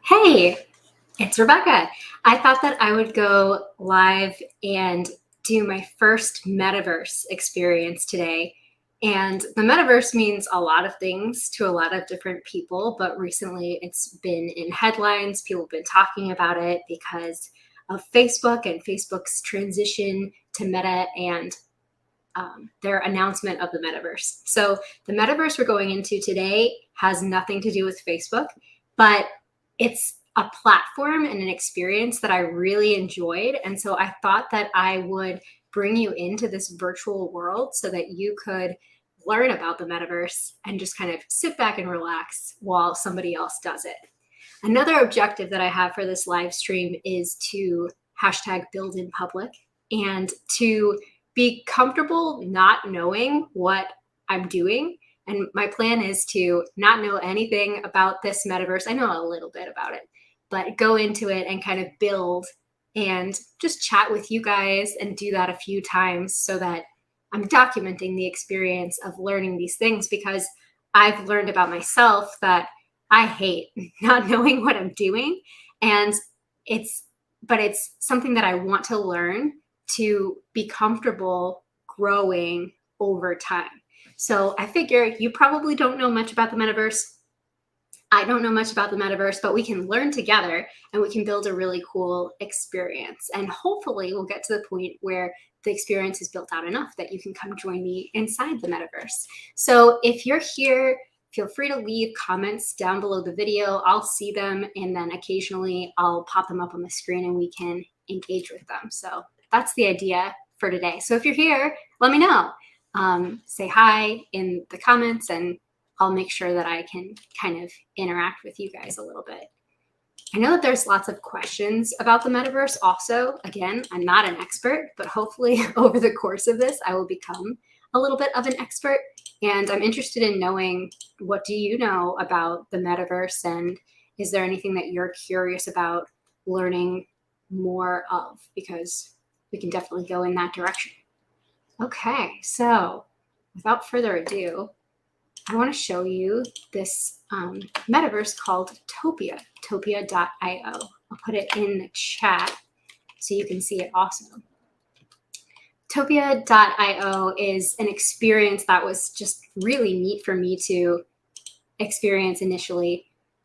Hey, it's Rebecca. I thought that I would go live and do my first metaverse experience today. And the metaverse means a lot of things to a lot of different people, but recently it's been in headlines. People have been talking about it because of Facebook and Facebook's transition to Meta and their announcement of the metaverse. So, the metaverse we're going into today has nothing to do with Facebook, but it's a platform and an experience that I really enjoyed. And so, I thought that I would bring you into this virtual world so that you could learn about the metaverse and just kind of sit back and relax while somebody else does it. Another objective that I have for this live stream is to hashtag build in public and to be comfortable not knowing what I'm doing. And my plan is to not know anything about this metaverse. I know a little bit about it, but go into it and kind of build and just chat with you guys and do that a few times so that I'm documenting the experience of learning these things, because I've learned about myself that I hate not knowing what I'm doing. And it's, but it's something that I want to learn to be comfortable growing over time. So I figure you probably don't know much about the metaverse. I don't know much about the metaverse, but we can learn together and we can build a really cool experience. And hopefully we'll get to the point where the experience is built out enough that you can come join me inside the metaverse. So if you're here, feel free to leave comments down below the video. I'll see them, and then occasionally I'll pop them up on the screen and we can engage with them. So that's the idea for today. So if you're here, let me know. Say hi in the comments and I'll make sure that I can kind of interact with you guys a little bit. I know that there's lots of questions about the metaverse also. Again, I'm not an expert, but hopefully over the course of this, I will become a little bit of an expert. And I'm interested in knowing, what do you know about the metaverse? And is there anything that you're curious about learning more of? Because we can definitely go in that direction. Okay, so without further ado, I want to show you this metaverse called Topia, topia.io. I'll put it in the chat so you can see it also. Topia.io is an experience that was just really neat for me to experience initially.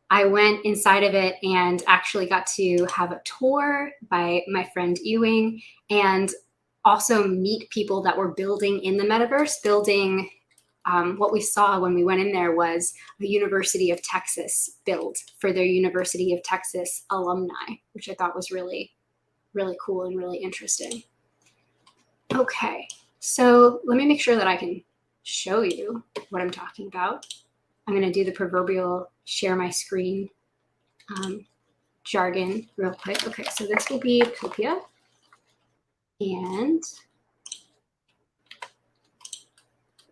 I went inside of it and actually got to have a tour by my friend Ewing and also meet people that were building in the metaverse. What we saw when we went in there was the University of Texas build for their University of Texas alumni, which I thought was really, really cool and really interesting. Okay, so let me make sure that I can show you what I'm talking about. I'm going to do the proverbial share my screen jargon real quick. Okay, so this will be Topia. And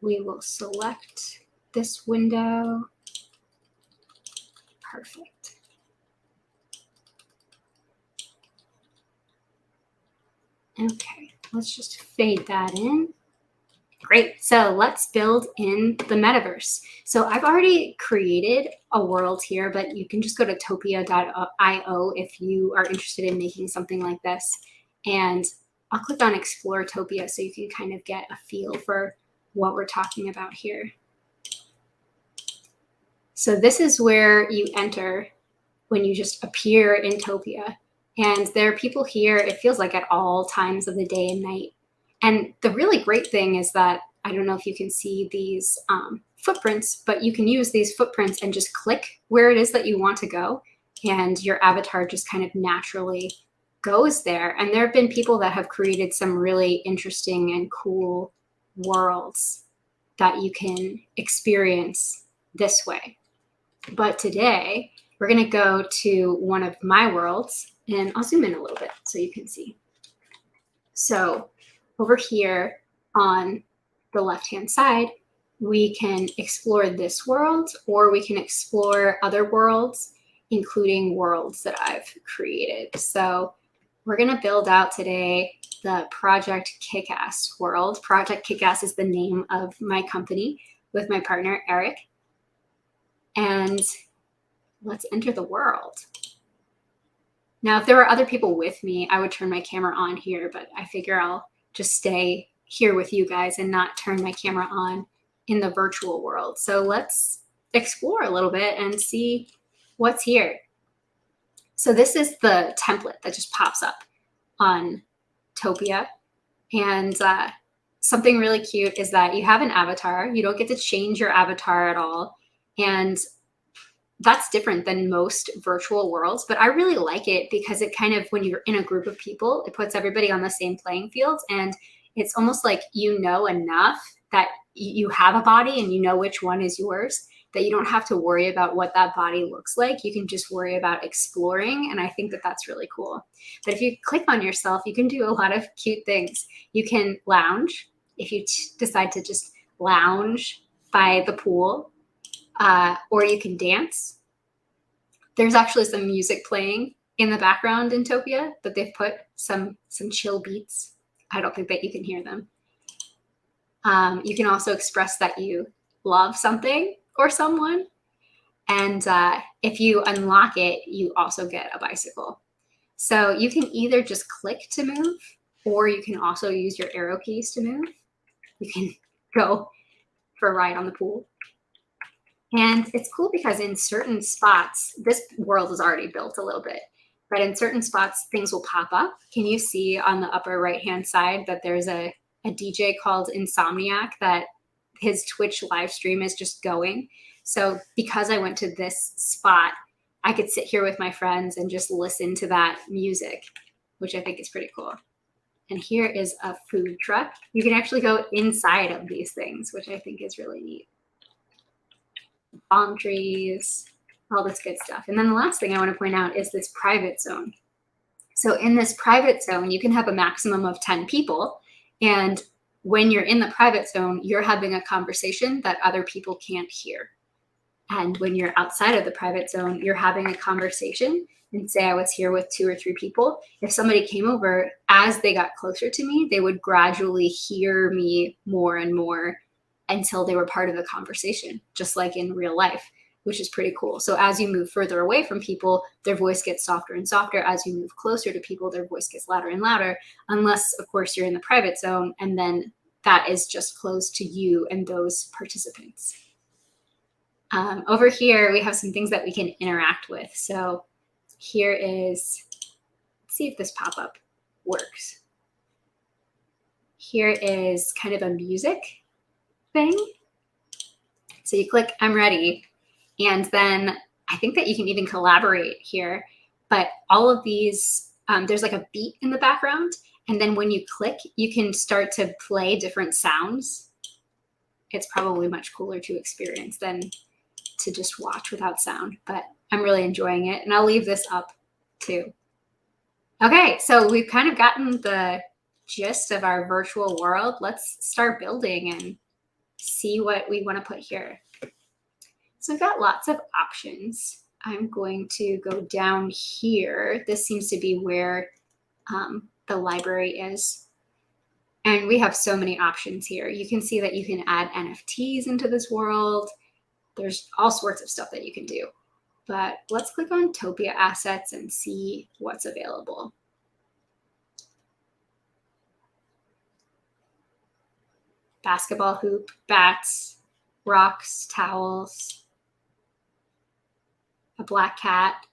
we will select this window. Perfect. Okay, let's just fade that in. Great, so let's build in the metaverse. So I've already created a world here, but you can just go to topia.io if you are interested in making something like this. And I'll click on Explore Topia so you can kind of get a feel for what we're talking about here. So this is where you enter when you just appear in Topia. And there are people here, it feels like at all times of the day and night. And the really great thing is that, I don't know if you can see these footprints, but you can use these footprints and just click where it is that you want to go. And your avatar just kind of naturally goes there. And there have been people that have created some really interesting and cool worlds that you can experience this way. But today we're going to go to one of my worlds, and I'll zoom in a little bit so you can see. So over here on the left-hand side, we can explore this world, or we can explore other worlds, including worlds that I've created. So we're going to build out today the Project Kickass world. Project Kickass is the name of my company with my partner, Eric. And let's enter the world. Now, if there were other people with me, I would turn my camera on here, but I figure I'll just stay here with you guys and not turn my camera on in the virtual world. So let's explore a little bit and see what's here. So this is the template that just pops up on Topia. And something really cute is that you have an avatar. You don't get to change your avatar at all. And that's different than most virtual worlds, but I really like it because it kind of, when you're in a group of people, it puts everybody on the same playing field. And it's almost like you know enough that you have a body and you know which one is yours, that you don't have to worry about what that body looks like. You can just worry about exploring. And I think that that's really cool. But if you click on yourself, you can do a lot of cute things. You can lounge if you decide to just lounge by the pool, or you can dance. There's actually some music playing in the background in Topia that they've put some chill beats. I don't think that you can hear them. You can also express that you love something or someone. And if you unlock it, you also get a bicycle. So you can either just click to move, or you can also use your arrow keys to move. You can go for a ride on the pool. And it's cool because in certain spots, this world is already built a little bit, but in certain spots, things will pop up. Can you see on the upper right-hand side that there's a DJ called Insomniac that his Twitch live stream is just going? So because I went to this spot, I could sit here with my friends and just listen to that music, which I think is pretty cool. And here is a food truck. You can actually go inside of these things, which I think is really neat. Palm trees, all this good stuff. And then the last thing I want to point out is this private zone. So in this private zone, you can have a maximum of 10 people. And when you're in the private zone, you're having a conversation that other people can't hear. And when you're outside of the private zone, you're having a conversation. And say I was here with 2 or 3 people. If somebody came over, as they got closer to me, they would gradually hear me more and more until they were part of the conversation, just like in real life, which is pretty cool. So as you move further away from people, their voice gets softer and softer. As you move closer to people, their voice gets louder and louder, unless, of course, you're in the private zone, and then that is just closed to you and those participants. Over here, we have some things that we can interact with. So here is, let's see if this pop-up works. Here is kind of a music thing. So you click I'm ready, and then I think that you can even collaborate here. But all of these, there's like a beat in the background, and then when you click, you can start to play different sounds. It's probably much cooler to experience than to just watch without sound, but I'm really enjoying it, and I'll leave this up too. Okay, so we've kind of gotten the gist of our virtual world. Let's start building and see what we want to put here. So we've got lots of options. I'm going to go down here. This seems to be where the library is. And we have so many options here. You can see that you can add NFTs into this world. There's all sorts of stuff that you can do. But let's click on Topia Assets and see what's available. Basketball hoop, bats, rocks, towels, a black cat.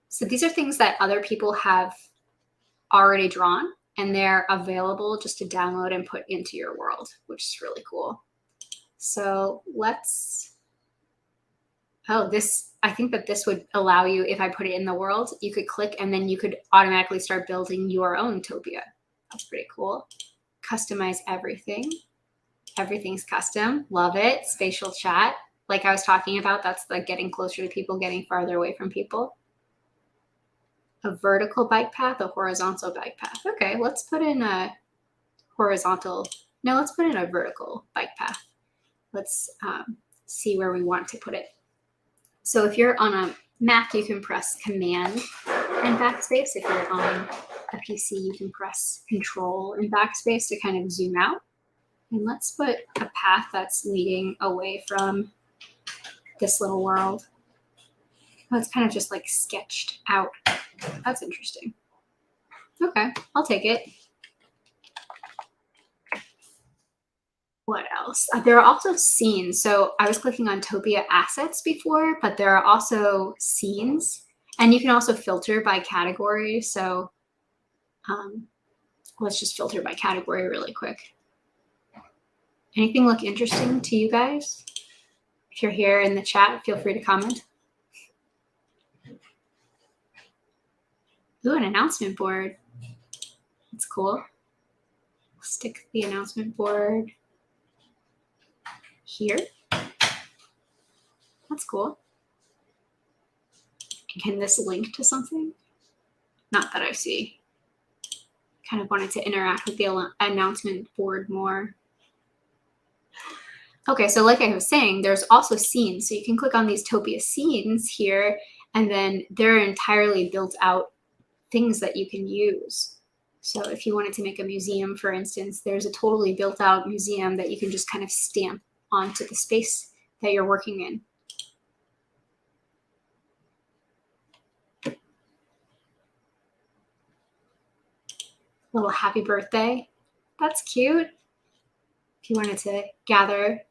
So these are things that other people have already drawn, and they're available just to download and put into your world, which is really cool. So let's, I think that this would allow you, if I put it in the world, you could click and then you could automatically start building your own Topia. That's pretty cool. Customize everything. Everything's custom. Love it. Spatial chat. Like I was talking about, that's like getting closer to people, getting farther away from people. A vertical bike path, a horizontal bike path. Okay, let's put in a horizontal. No, let's put in a vertical bike path. Let's see where we want to put it. So if you're on a Mac, you can press Command and Backspace. If you're on a PC, you can press Control and Backspace to kind of zoom out. And let's put a path that's leading away from this little world. Oh, it's kind of just like sketched out. That's interesting. Okay, I'll take it. What else? There are also scenes. So I was clicking on Topia assets before, but there are also scenes. And you can also filter by category. So let's just filter by category really quick. Anything look interesting to you guys? If you're here in the chat, feel free to comment. Ooh, an announcement board. That's cool. Stick the announcement board here. That's cool. Can this link to something? Not that I see. Kind of wanted to interact with the announcement board more. Okay, so like I was saying, there's also scenes. So you can click on these Topia scenes here, and then they're entirely built out things that you can use. So if you wanted to make a museum, for instance, there's a totally built out museum that you can just kind of stamp onto the space that you're working in. Little happy birthday. That's cute. If you wanted to gather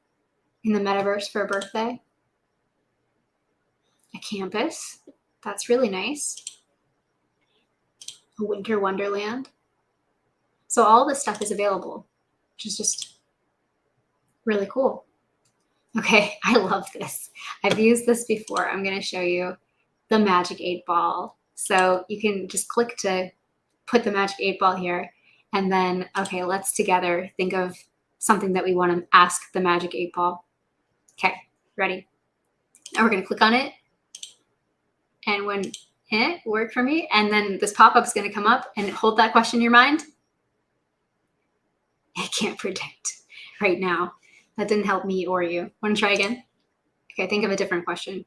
in the metaverse for a birthday. A campus. That's really nice. A winter wonderland. So all this stuff is available, which is just really cool. Okay, I love this. I've used this before. I'm going to show you the Magic 8 Ball. So you can just click to put the Magic 8 Ball here. And then, okay, let's together think of something that we want to ask the Magic 8 Ball. Okay, ready? And we're going to click on it. And when it worked for me, and then this pop-up is going to come up and hold that question in your mind. I can't predict right now. That didn't help me or you. Want to try again? Okay, think of a different question.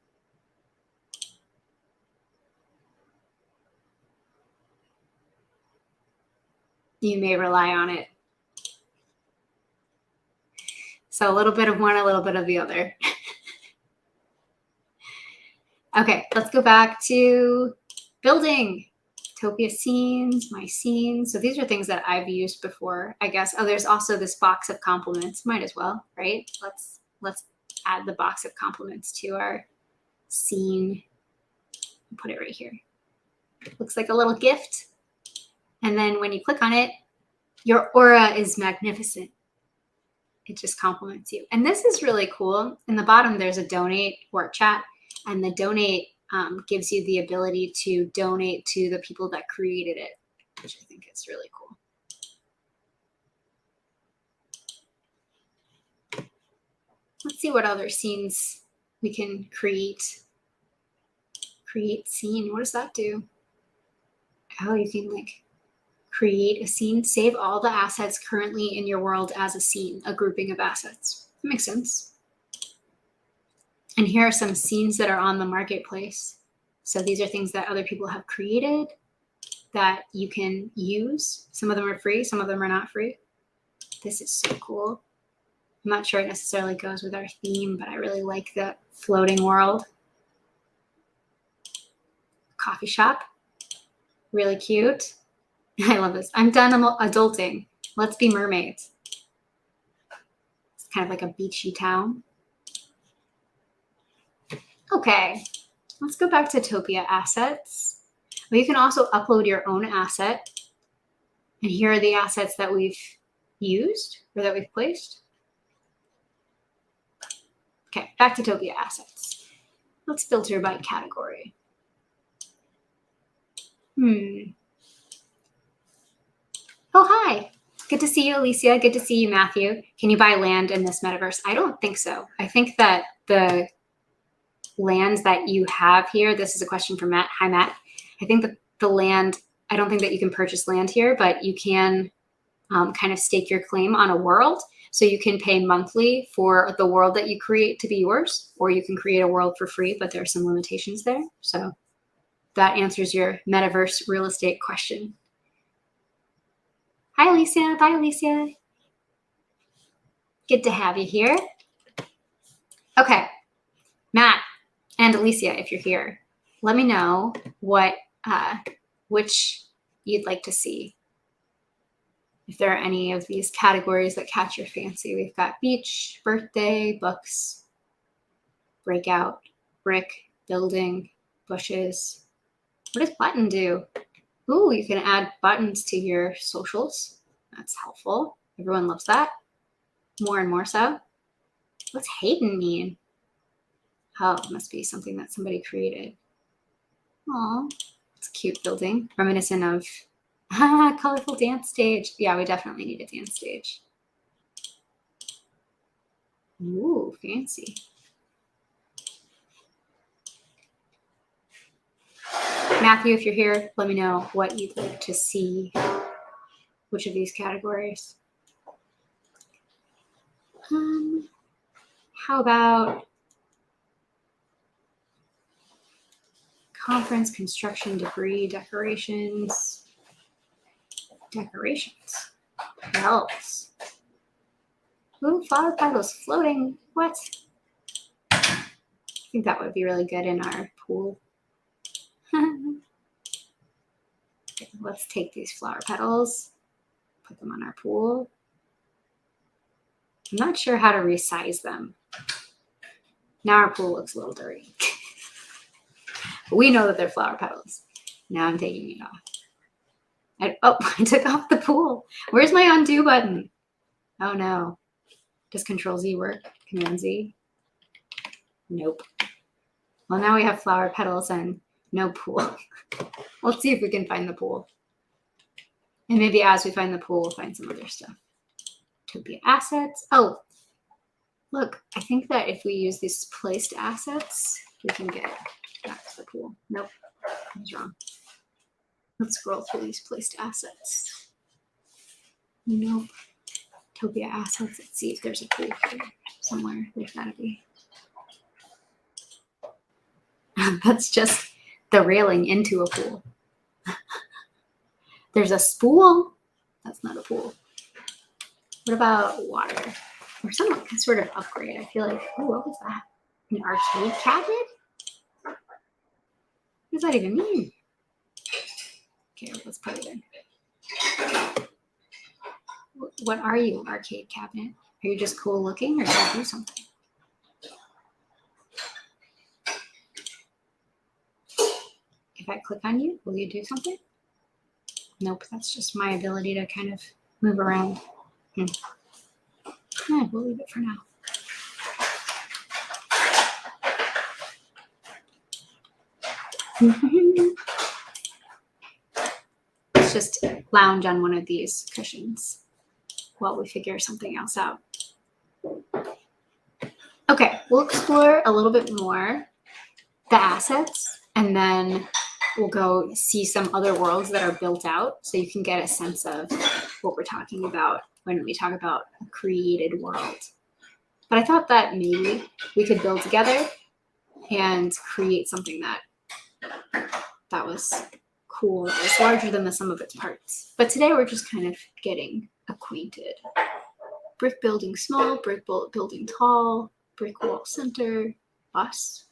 You may rely on it. So a little bit of one, a little bit of the other. Okay, let's go back to building. Topia scenes, my scenes. So these are things that I've used before, I guess. Oh, there's also this box of compliments. Might as well, right? Let's add the box of compliments to our scene. Put it right here. Looks like a little gift. And then when you click on it, your aura is magnificent. It just compliments you. And this is really cool. In the bottom, there's a donate or a chat. And the donate gives you the ability to donate to the people that created it, which I think is really cool. Let's see what other scenes we can create. Create scene. What does that do? Oh, you can like create a scene, save all the assets currently in your world as a scene, a grouping of assets. That makes sense. And here are some scenes that are on the marketplace. So these are things that other people have created that you can use. Some of them are free, some of them are not free. This is so cool. I'm not sure it necessarily goes with our theme, but I really like the floating world. Coffee shop, really cute. I love this. I'm done adulting. Let's be mermaids. It's kind of like a beachy town. Okay, let's go back to Topia assets. Well, you can also upload your own asset. And here are the assets that we've used or that we've placed. Okay, back to Topia assets. Let's filter by category. Oh, hi. Good to see you, Alicia. Good to see you, Matthew. Can you buy land in this metaverse? I don't think so. I think that the lands that you have here, this is a question from Matt. Hi, Matt. I think that the land, I don't think that you can purchase land here, but you can kind of stake your claim on a world. So you can pay monthly for the world that you create to be yours, or you can create a world for free, but there are some limitations there. So that answers your metaverse real estate question. Hi, Alicia. Bye, Alicia. Good to have you here. Okay, Matt and Alicia, if you're here, let me know which you'd like to see. If there are any of these categories that catch your fancy. We've got beach, birthday, books, breakout, brick, building, bushes. What does button do? Ooh, you can add buttons to your socials. That's helpful. Everyone loves that. More and more so. What's Hayden mean? Oh, it must be something that somebody created. Aw, it's a cute building. Reminiscent of colorful dance stage. Yeah, we definitely need a dance stage. Ooh, fancy. Matthew, if you're here, let me know what you'd like to see. Which of these categories? How about conference, construction, debris, decorations? Decorations. Bells. Ooh, flower petals floating. What? I think that would be really good in our pool. Let's take these flower petals, put them on our pool. I'm not sure how to resize them. Now our pool looks a little dirty. We know that they're flower petals. Now I'm taking it off. I took off the pool. Where's my undo button? Oh no. Does Control Z work? Command Z? Nope. Well, now we have flower petals and no pool. Let's see if we can find the pool. And maybe as we find the pool, we'll find some other stuff. Topia assets. Oh, look, I think that if we use these placed assets, we can get back to the pool. Nope, I was wrong. Let's scroll through these placed assets. Nope. Topia assets. Let's see if there's a pool here somewhere. There's gotta be. That's just the railing into a pool. There's a spool. That's not a pool. What about water? Or some sort of upgrade. I feel like, oh, what was that? An arcade cabinet? What does that even mean? Okay, let's put it in. What are you, arcade cabinet? Are you just cool looking or do you do something? If I click on you, will you do something? Nope, that's just my ability to kind of move around. Yeah, we'll leave it for now. Let's just lounge on one of these cushions while we figure something else out. Okay, we'll explore a little bit more the assets, and then we'll go see some other worlds that are built out so you can get a sense of what we're talking about when we talk about a created world. But I thought that maybe we could build together and create something that was cool, that was larger than the sum of its parts. But today we're just kind of getting acquainted. Brick building small, brick building tall, brick wall center, bus,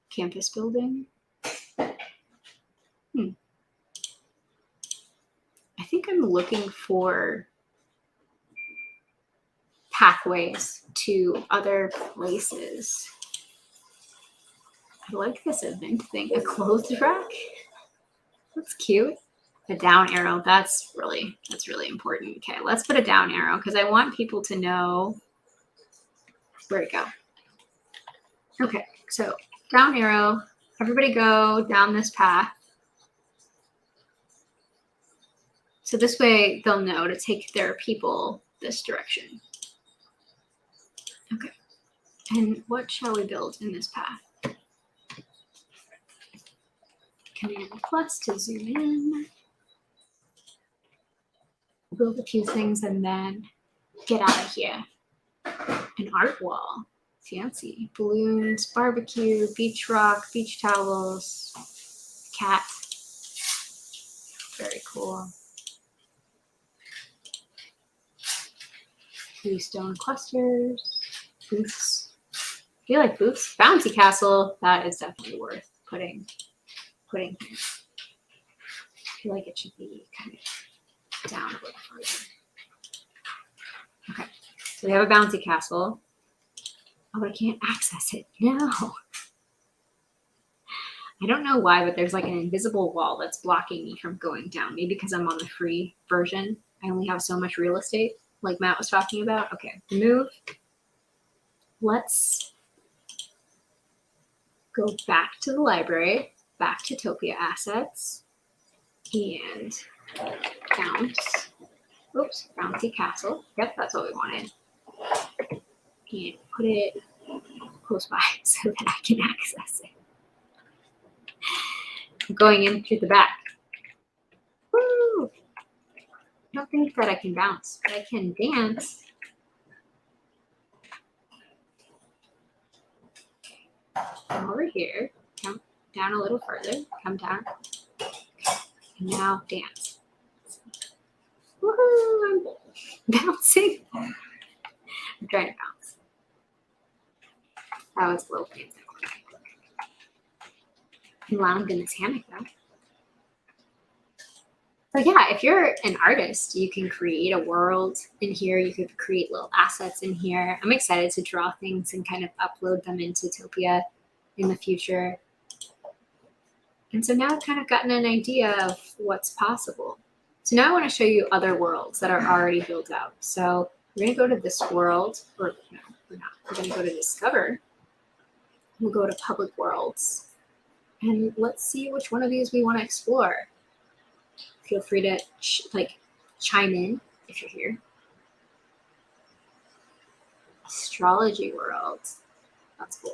campus building. I think I'm looking for pathways to other places. I like this event thing. A clothes rack? That's cute. A down arrow. That's really important. Okay, let's put a down arrow because I want people to know where to go. Okay, so down arrow. Everybody go down this path. So this way they'll know to take their people this direction. Okay. And what shall we build in this path? Command plus to zoom in. Build a few things and then get out of here. An art wall. Fancy. Balloons, barbecue, beach rock, beach towels, cat. Very cool. Few stone clusters, booths. I feel like booths. Bouncy castle. That is definitely worth putting putting here? I feel like it should be kind of down a little further. Okay, so we have a bouncy castle. Oh, but I can't access it. No. I don't know why, but there's like an invisible wall that's blocking me from going down. Maybe because I'm on the free version. I only have so much real estate, like Matt was talking about. Okay, move. Let's go back to the library, back to Topia assets, and bounce. Oops, bouncy castle. Yep, that's what we wanted. And put it close by so that I can access it. I'm going in through the back. Woo! I don't think that I can bounce, but I can dance. Come over here. Come down a little further. Come down. And now dance. Woohoo! I'm bouncing. I'm trying to bounce. That was a little fancy. I'm lounged in this hammock though. So yeah, if you're an artist, you can create a world in here. You could create little assets in here. I'm excited to draw things and kind of upload them into Topia in the future. And so now I've kind of gotten an idea of what's possible. So now I want to show you other worlds that are already built out. So we're going to go to this world, or no, we're not. We're going to go to Discover. We'll go to Public Worlds. And let's see which one of these we want to explore. Feel free to chime in if you're here. Astrology world. That's cool.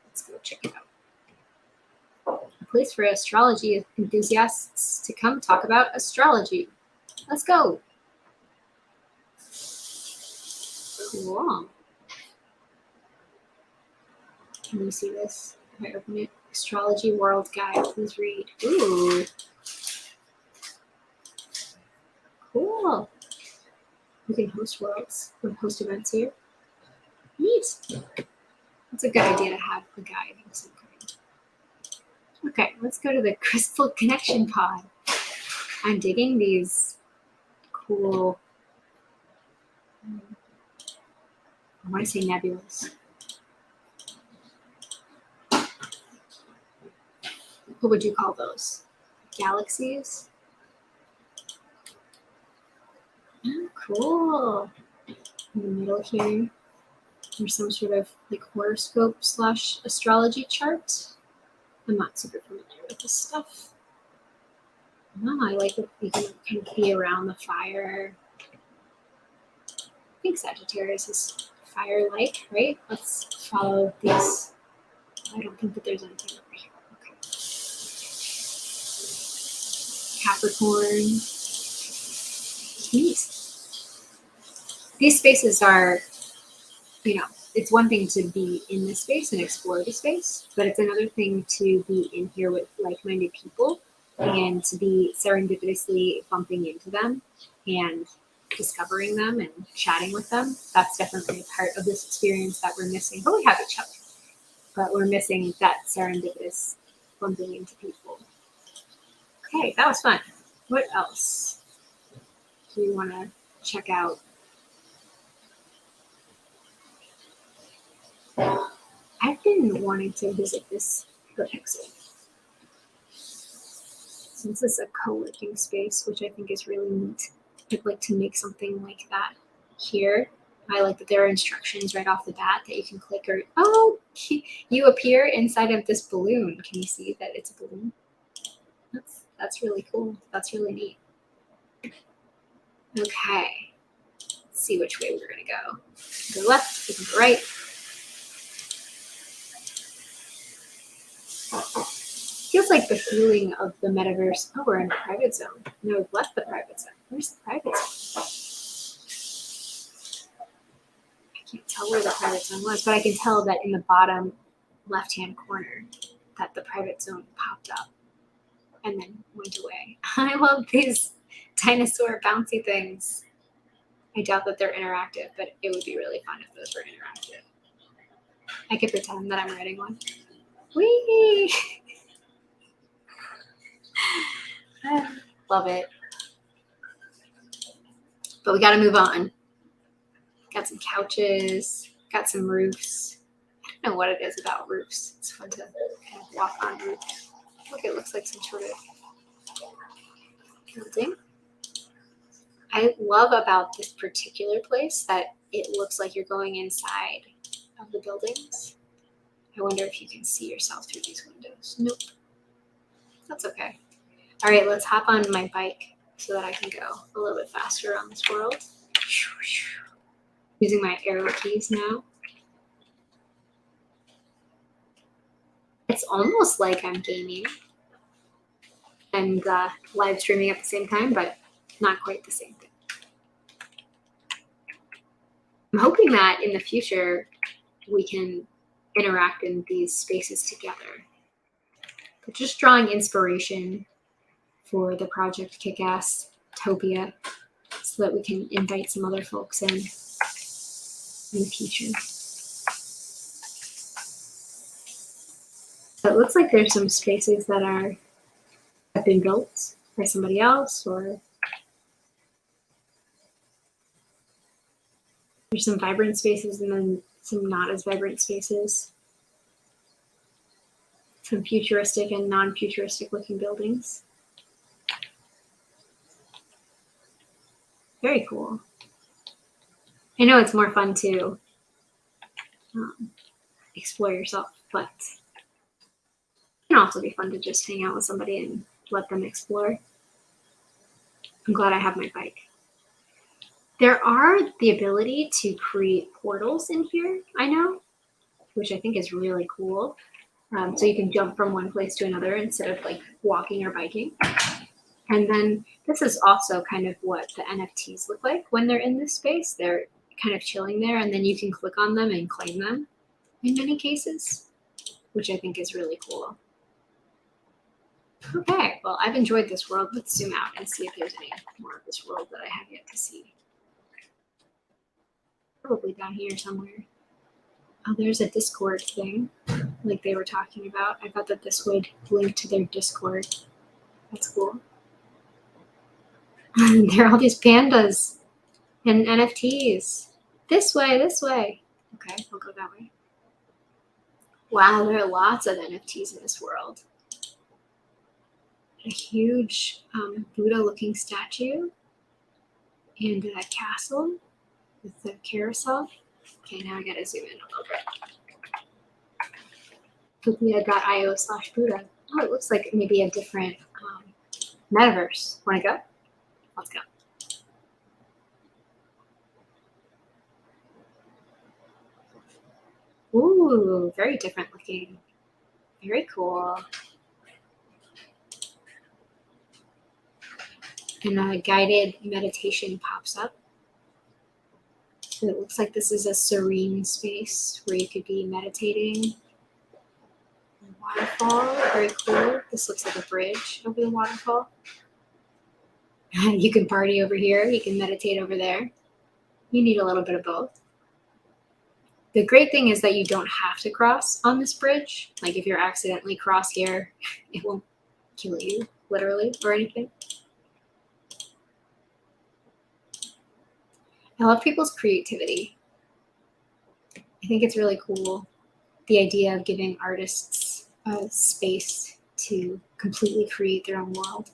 Let's go check it out. A place for astrology enthusiasts to come talk about astrology. Let's go. Cool. Can you see this? If I open it, Astrology World Guide. Please read. Ooh. Cool. We can host worlds or host events here. Neat. That's a good idea to have a guide of some kind. Okay, let's go to the Crystal Connection Pod. I'm digging these cool, I want to say nebulas. What would you call those? Galaxies? Oh, cool. In the middle here, there's some sort of like horoscope / astrology chart. I'm not super familiar with this stuff. No, I like that we can kind of be around the fire. I think Sagittarius is fire-like, right? Let's follow these. I don't think that there's anything over here. Okay. Capricorn. Neat. These spaces are, it's one thing to be in this space and explore the space, but it's another thing to be in here with like-minded people and to be serendipitously bumping into them and discovering them and chatting with them. That's definitely a part of this experience that we're missing. But we have each other, but we're missing that serendipitous bumping into people. Okay, that was fun. What else do you want to check out? I've been wanting to visit this pixel. Since it's a co-working space, which I think is really neat. I'd like to make something like that here. I like that there are instructions right off the bat that you can click or, oh, you appear inside of this balloon. Can you see that it's a balloon? That's really cool. That's really neat. Okay. Let's see which way we're going to go. To the left, to the right. Feels like the feeling of the metaverse. Oh, we're in a private zone. No, we've left the private zone. Where's the private zone? I can't tell where the private zone was, but I can tell that in the bottom left-hand corner that the private zone popped up and then went away. I love these dinosaur bouncy things. I doubt that they're interactive, but it would be really fun if those were interactive. I could pretend that I'm riding one. Whee! Love it. But we got to move on. Got some couches, got some roofs. I don't know what it is about roofs. It's fun to kind of walk on roofs. Look, it looks like some sort of building. I love about this particular place that it looks like you're going inside of the buildings. I wonder if you can see yourself through these windows. Nope. That's okay. All right, let's hop on my bike so that I can go a little bit faster around this world. Using my arrow keys now. It's almost like I'm gaming and live streaming at the same time, but not quite the same thing. I'm hoping that in the future we can interact in these spaces together. But just drawing inspiration for the project Kick-Ass Topia so that we can invite some other folks in the future. So it looks like there's some spaces that have been built by somebody else, or there's some vibrant spaces and then some not as vibrant spaces. Some futuristic and non-futuristic looking buildings. Very cool. I know it's more fun to explore yourself, but it can also be fun to just hang out with somebody and let them explore. I'm glad I have my bike. There are the ability to create portals in here, I know, which I think is really cool. So you can jump from one place to another instead of like walking or biking. And then this is also kind of what the NFTs look like when they're in this space. They're kind of chilling there, and then you can click on them and claim them in many cases, which I think is really cool. Okay, well, I've enjoyed this world. Let's zoom out and see if there's any more of this world that I have yet to see. Probably down here somewhere. Oh, there's a Discord thing like they were talking about. I thought that this would link to their Discord. That's cool. There are all these pandas and NFTs. This way, this way. Okay, we'll go that way. Wow, there are lots of NFTs in this world. A huge Buddha-looking statue and a castle with the carousel. Okay, now I gotta zoom in a little bit. Topia.io/Buddha. Oh, it looks like maybe a different metaverse. Wanna go? Let's go. Ooh, very different looking. Very cool. And a guided meditation pops up. So it looks like this is a serene space where you could be meditating. Waterfall, very cool. This looks like a bridge over the waterfall. You can party over here, you can meditate over there. You need a little bit of both. The great thing is that you don't have to cross on this bridge. Like if you're accidentally cross here, it won't kill you, literally, or anything. I love people's creativity. I think it's really cool, the idea of giving artists a space to completely create their own world.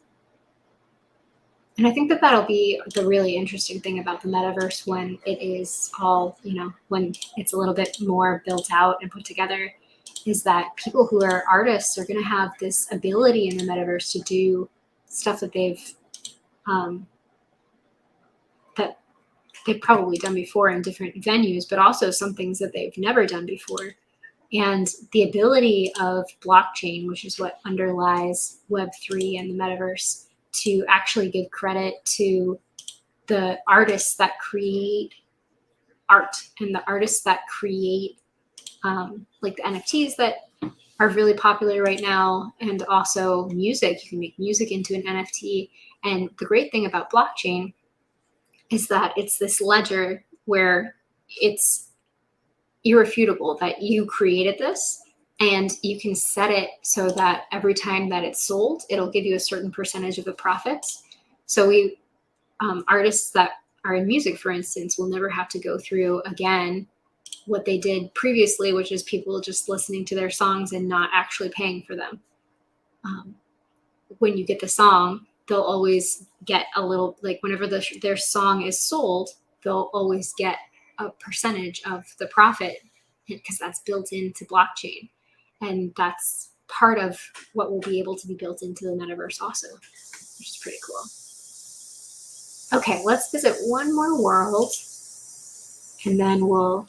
And I think that that'll be the really interesting thing about the metaverse when it is all, when it's a little bit more built out and put together, is that people who are artists are going to have this ability in the metaverse to do stuff that they've probably done before in different venues, but also some things that they've never done before. And the ability of blockchain, which is what underlies Web3 and the metaverse, to actually give credit to the artists that create art and the artists that create like the NFTs that are really popular right now, and also music. You can make music into an NFT. And the great thing about blockchain is that it's this ledger where it's irrefutable that you created this, and you can set it so that every time that it's sold, it'll give you a certain percentage of the profits. So artists that are in music, for instance, will never have to go through again what they did previously, which is people just listening to their songs and not actually paying for them. When you get the song, they'll always get a little, like whenever their song is sold, they'll always get a percentage of the profit because that's built into blockchain. And that's part of what will be able to be built into the metaverse also, which is pretty cool. Okay, let's visit one more world and then we'll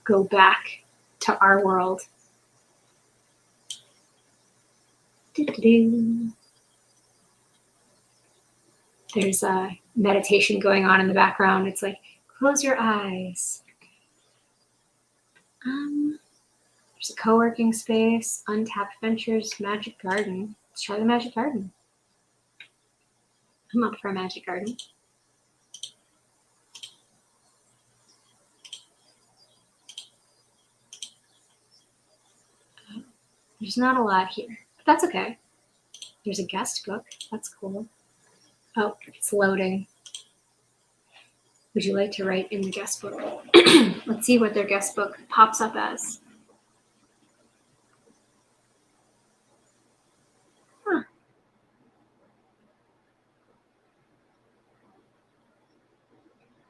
go back to our world. There's a meditation going on in the background. It's like, close your eyes. There's a co-working space, untapped ventures, magic garden. Let's try the magic garden. I'm up for a magic garden. There's not a lot here, but that's okay. There's a guest book. That's cool. Oh, it's loading. Would you like to write in the guest book? Let's see what their guest book pops up as. Huh.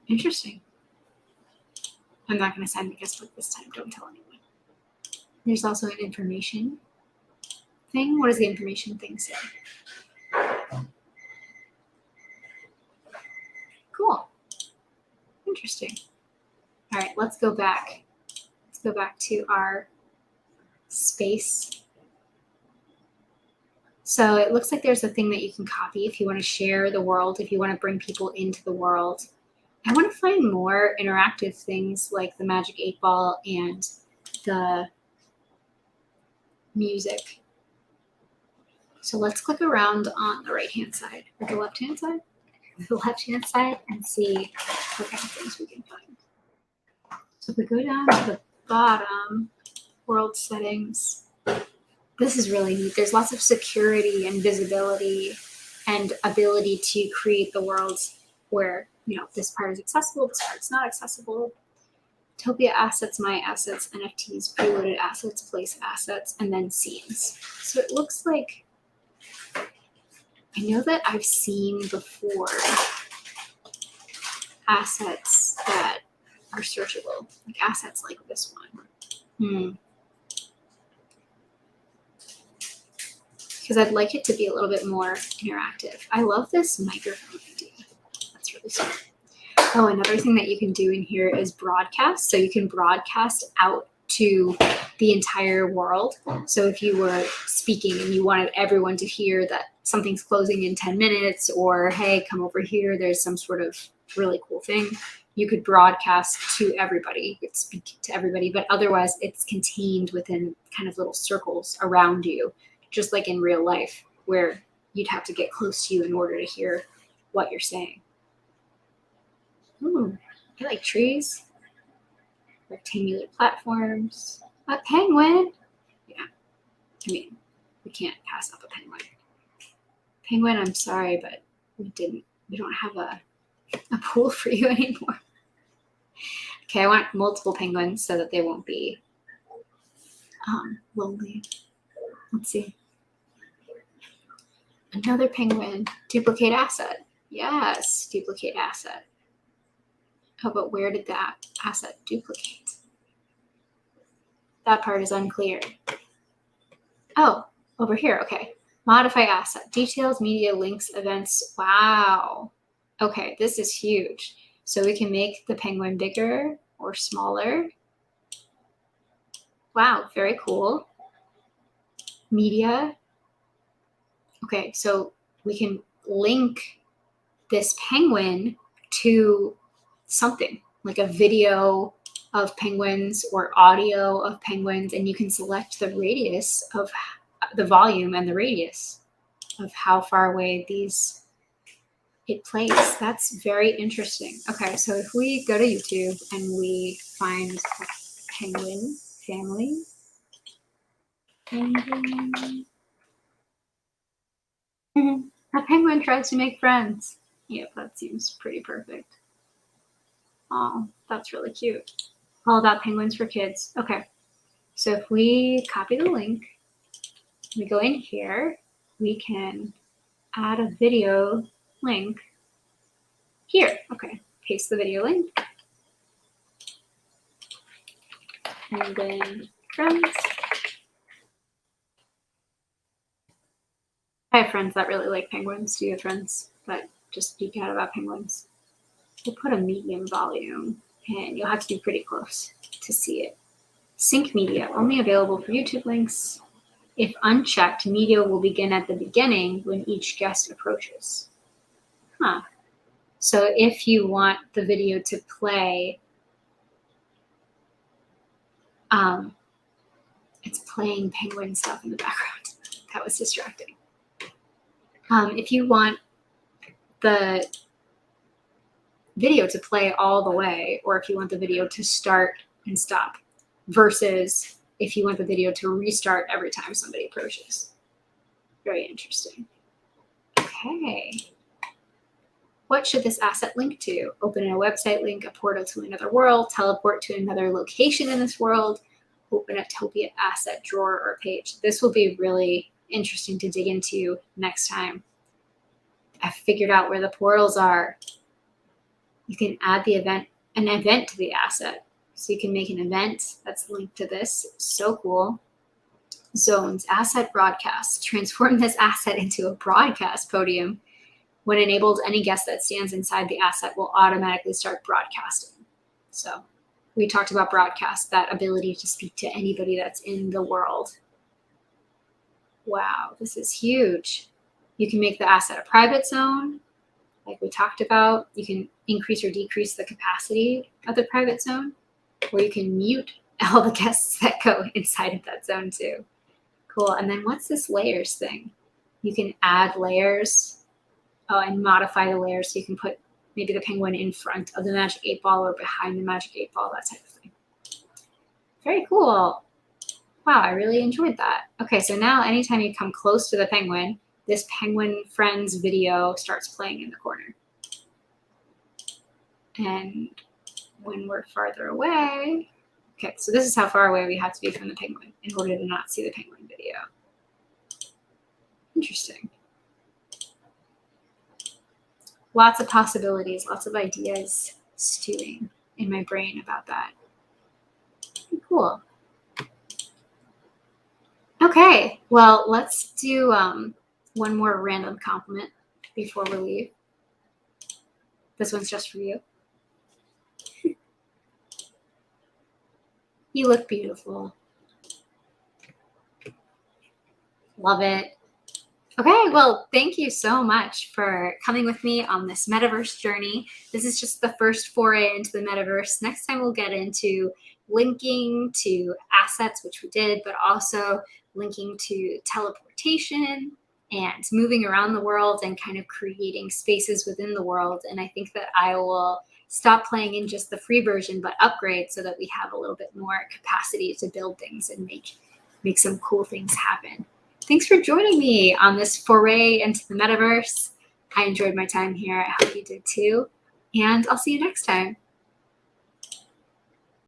Interesting. I'm not going to sign the guest book this time. Don't tell anyone. There's also an information thing. What does the information thing say? Cool. Interesting. All right, let's go back. Let's go back to our space. So it looks like there's a thing that you can copy if you want to share the world, if you want to bring people into the world. I want to find more interactive things like the Magic 8-Ball and the music. So let's click around on the right-hand side or the left-hand side. The left-hand side and see what kind of things we can find. So if we go down to the bottom, world settings, this is really neat. There's lots of security and visibility and ability to create the worlds where, you know, this part is accessible, this part's not accessible. Topia assets, my assets, NFTs, preloaded assets, place assets, and then scenes. So it looks like, I know that I've seen before assets that are searchable, like assets like this one. Because I'd like it to be a little bit more interactive. I love this microphone idea. That's really smart. Oh, another thing that you can do in here is broadcast. So you can broadcast out to the entire world. So if you were speaking and you wanted everyone to hear that something's closing in 10 minutes, or hey, come over here, there's some sort of really cool thing, you could broadcast to everybody. You could speak to everybody, but otherwise it's contained within kind of little circles around you, just like in real life, where you'd have to get close to you in order to hear what you're saying. Ooh, I like trees, rectangular platforms, a penguin. Yeah, I mean, we can't pass up a penguin. Penguin, I'm sorry, but we don't have a pool for you anymore. Okay, I want multiple penguins so that they won't be lonely. Let's see. Another penguin. Duplicate asset. Yes, duplicate asset. Oh, but where did that asset duplicate? That part is unclear. Oh, over here. Okay. Modify asset. Details, media, links, events. Wow. Okay, this is huge. So we can make the penguin bigger or smaller. Wow, very cool. Media. Okay, so we can link this penguin to something like a video of penguins or audio of penguins, and you can select the radius of the volume and the radius of how far away it plays. That's very interesting. Okay, so if we go to YouTube and we find a penguin family, a penguin penguin tries to make friends. Yep, that seems pretty perfect. Oh, that's really cute. All about penguins for kids. Okay, so if we copy the link, we go in here, we can add a video link here. Okay, paste the video link. And then friends. I have friends that really like penguins. Do you have friends that just geek out about penguins? We'll put a medium volume, and you'll have to be pretty close to see it. Sync media, only available for YouTube links. If unchecked, media will begin at the beginning when each guest approaches. Huh. So if you want the video to play, it's playing penguin stuff in the background. That was distracting. If you want the video to play all the way, or if you want the video to start and stop, versus if you want the video to restart every time somebody approaches. Very interesting. Okay. What should this asset link to? Open a website link, a portal to another world, teleport to another location in this world, open a Topia asset drawer or page. This will be really interesting to dig into next time. I've figured out where the portals are. You can add an event to the asset. So you can make an event that's linked to this. So cool. Zones, asset broadcast. Transform this asset into a broadcast podium. When enabled, any guest that stands inside the asset will automatically start broadcasting. So we talked about broadcast, that ability to speak to anybody that's in the world. Wow, this is huge. You can make the asset a private zone, like we talked about. You can increase or decrease the capacity of the private zone, or you can mute all the guests that go inside of that zone too. Cool. And then what's this layers thing? You can add layers and modify the layers, so you can put maybe the penguin in front of the magic 8-ball or behind the magic 8-ball, that type of thing. Very cool. Wow, I really enjoyed that. Okay, so now anytime you come close to the penguin, this penguin friends video starts playing in the corner. And when we're farther away, okay, so this is how far away we have to be from the penguin in order to not see the penguin video. Interesting. Lots of possibilities, lots of ideas stewing in my brain about that. Cool. Okay, well, let's do one more random compliment before we leave. This one's just for you. You look beautiful. Love it. Okay, well, thank you so much for coming with me on this metaverse journey. This is just the first foray into the metaverse. Next time we'll get into linking to assets, which we did, but also linking to teleportation and moving around the world and kind of creating spaces within the world. And I think that I will stop playing in just the free version, but upgrade so that we have a little bit more capacity to build things and make some cool things happen. Thanks for joining me on this foray into the metaverse. I enjoyed my time here. I hope you did too. And I'll see you next time.